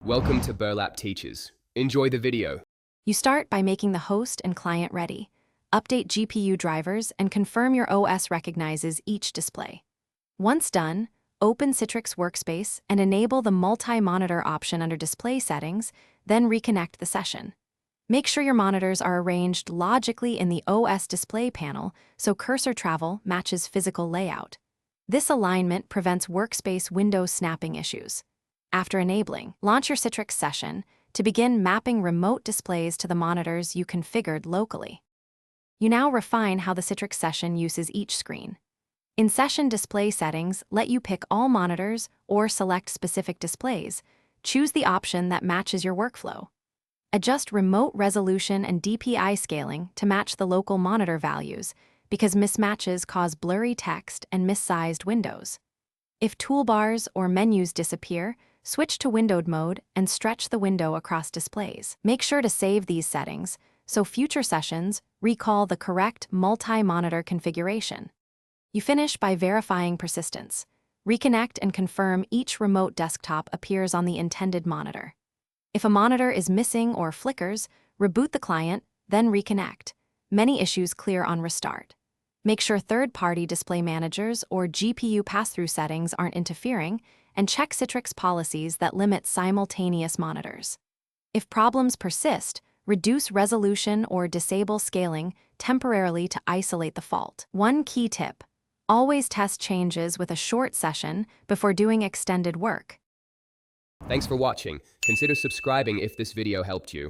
Welcome to Burlap Teachers. Enjoy the video. You start by making the host and client ready. Update GPU drivers and confirm your OS recognizes each display. Once done, open Citrix Workspace and enable the multi-monitor option under Display Settings, then reconnect the session. Make sure your monitors are arranged logically in the OS display panel so cursor travel matches physical layout. This alignment prevents workspace window snapping issues. After enabling, launch your Citrix session to begin mapping remote displays to the monitors you configured locally. You now refine how the Citrix session uses each screen. In Session Display Settings, let you pick all monitors or select specific displays. Choose the option that matches your workflow. Adjust remote resolution and DPI scaling to match the local monitor values because mismatches cause blurry text and missized windows. If toolbars or menus disappear, switch to windowed mode and stretch the window across displays. Make sure to save these settings so future sessions recall the correct multi-monitor configuration. You finish by verifying persistence. Reconnect and confirm each remote desktop appears on the intended monitor. If a monitor is missing or flickers, reboot the client, then reconnect. Many issues clear on restart. Make sure third-party display managers or GPU pass-through settings aren't interfering, and check Citrix policies that limit simultaneous monitors. If problems persist, reduce resolution or disable scaling temporarily to isolate the fault. One key tip: always test changes with a short session before doing extended work. Thanks for watching. Consider subscribing if this video helped you.